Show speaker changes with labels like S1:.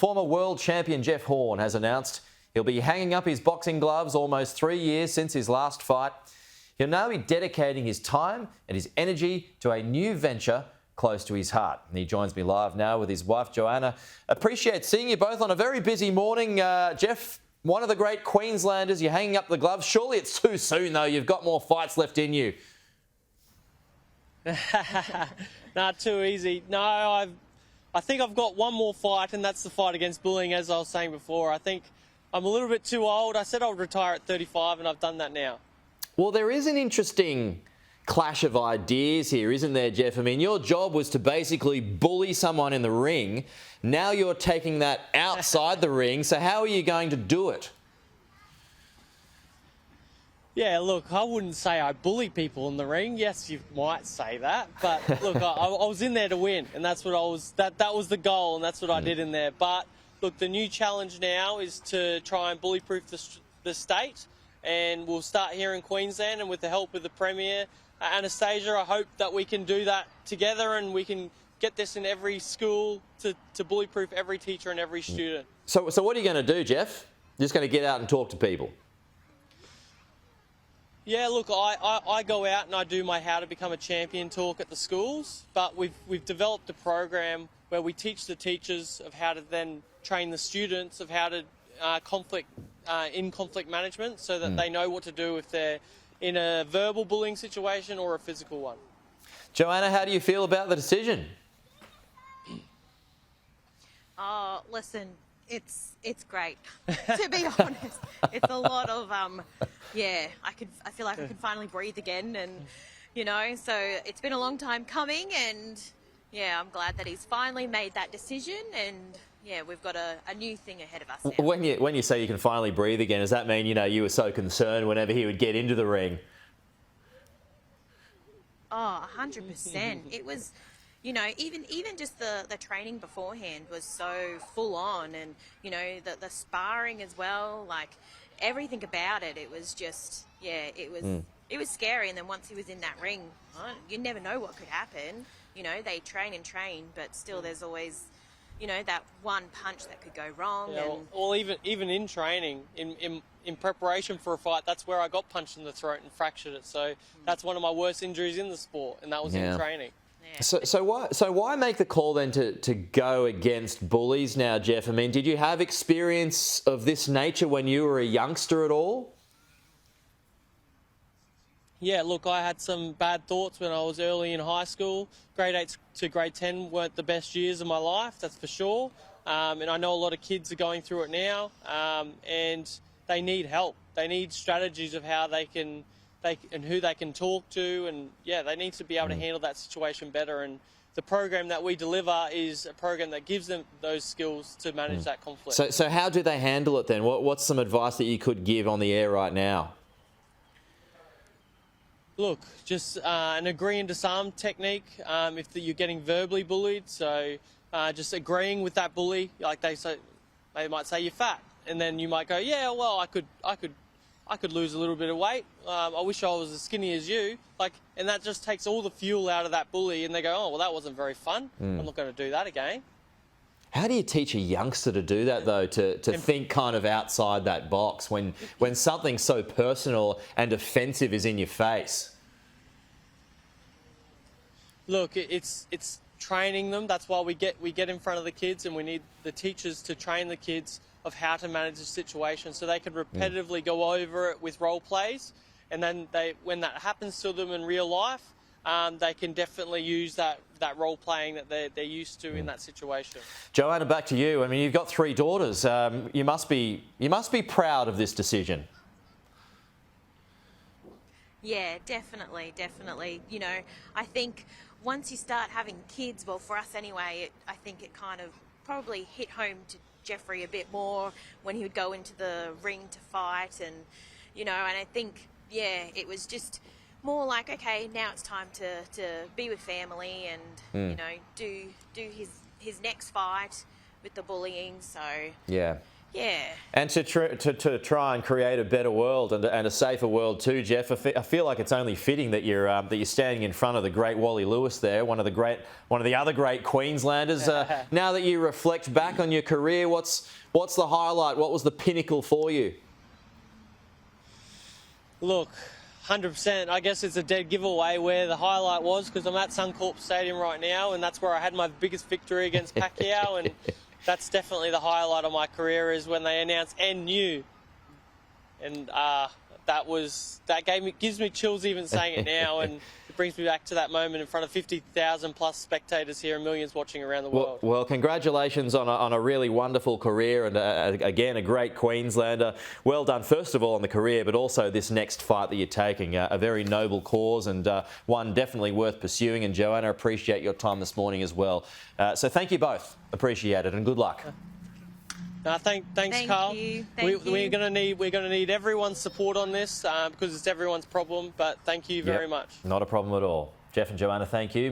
S1: Former world champion Jeff Horn has announced he'll be hanging up his boxing gloves almost 3 years since his last fight. He'll now be dedicating his time and his energy to a new venture close to his heart. And he joins me live now with his wife, Joanna. Appreciate seeing you both on a very busy morning. Jeff, one of the great Queenslanders, you're hanging up the gloves. Surely it's too soon, though. You've got more fights left in you.
S2: Not too easy. No, I think I've got one more fight, and that's the fight against bullying, as I was saying before. I think I'm a little bit too old. I said I would retire at 35, and I've done that now.
S1: Well, there is an interesting clash of ideas here, isn't there, Jeff? I mean, your job was to basically bully someone in the ring. Now you're taking that outside the ring. So how are you going to do it?
S2: Yeah, look, I wouldn't say I bully people in the ring. Yes, you might say that, but look, I was in there to win, and that's what I was. That was the goal, and that's what I did in there. But look, the new challenge now is to try and bullyproof the state, and we'll start here in Queensland, and with the help of the Premier, Anastasia, I hope that we can do that together, and we can get this in every school to bullyproof every teacher and every student. So
S1: what are you going to do, Jeff? You're just going to get out and talk to people?
S2: Yeah, look, I go out and I do my How to Become a Champion talk at the schools, but we've developed a program where we teach the teachers of how to then train the students of how to conflict management, so that they know what to do if they're in a verbal bullying situation or a physical one.
S1: Joanna, how do you feel about the decision?
S3: Oh, listen, it's great. To be honest, it's a lot of I feel like I can finally breathe again, and so it's been a long time coming, and yeah, I'm glad that he's finally made that decision, and yeah, we've got a new thing ahead of us now.
S1: When you say you can finally breathe again, does that mean you were so concerned whenever he would get into the ring?
S3: Oh, 100%. It was, even just the training beforehand was so full on, and the sparring as well, like everything about it. It was just, it was scary. And then once he was in that ring, you never know what could happen. They train and train, but still there's always, that one punch that could go wrong.
S2: Yeah, well, even in training, in preparation for a fight, that's where I got punched in the throat and fractured it. So that's one of my worst injuries in the sport, and that was in training.
S1: Yeah. So why make the call then to go against bullies now, Jeff? I mean, did you have experience of this nature when you were a youngster at all?
S2: Yeah, look, I had some bad thoughts when I was early in high school. Grade 8 to grade 10 weren't the best years of my life, that's for sure. And I know a lot of kids are going through it now, and they need help. They need strategies of how and who they can talk to, and yeah, they need to be able to handle that situation better. And the program that we deliver is a program that gives them those skills to manage that conflict. So
S1: how do they handle it then? What's some advice that you could give on the air right now?
S2: Look, just an agree and disarm technique if you're getting verbally bullied. So just agreeing with that bully, like they might say you're fat, and then you might go, yeah, well, I could lose a little bit of weight. I wish I was as skinny as you. And that just takes all the fuel out of that bully, and they go, oh, well, that wasn't very fun. I'm not going to do that again.
S1: How do you teach a youngster to do that, though, to think kind of outside that box when something so personal and offensive is in your face?
S2: Look, it's training them. That's why we get in front of the kids, and we need the teachers to train the kids of how to manage the situation, so they can repetitively go over it with role plays, and then when that happens to them in real life, they can definitely use that role playing that they're used to in that situation.
S1: Joanna, back to you. I mean, you've got 3 daughters. You must be proud of this decision.
S3: Yeah, definitely. I think once you start having kids, well, for us anyway, I think it kind of probably hit home to Jeffrey a bit more when he would go into the ring to fight, and and I think it was just more like, okay, now it's time to be with family and do his next fight with the bullying. So Yeah.
S1: And to try and create a better world and a safer world too, Jeff. I feel like it's only fitting that you're standing in front of the great Wally Lewis there, one of the other great Queenslanders. Now that you reflect back on your career, what's the highlight? What was the pinnacle for you?
S2: Look, 100%. I guess it's a dead giveaway where the highlight was, because I'm at Suncorp Stadium right now, and that's where I had my biggest victory against Pacquiao, and that's definitely the highlight of my career, is when they announced NU, and gives me chills even saying it now, and it brings me back to that moment in front of 50,000 plus spectators here and millions watching around the world.
S1: Well, congratulations on a really wonderful career, and again, a great Queenslander. Well done, first of all, on the career, but also this next fight that you're taking. A very noble cause, and one definitely worth pursuing. And Joanna, appreciate your time this morning as well. So thank you both. Appreciate it, and good luck.
S2: Thanks, Carl. We're going to need everyone's support on this, because it's everyone's problem. But thank you very much.
S1: Not a problem at all. Jeff and Joanna, thank you.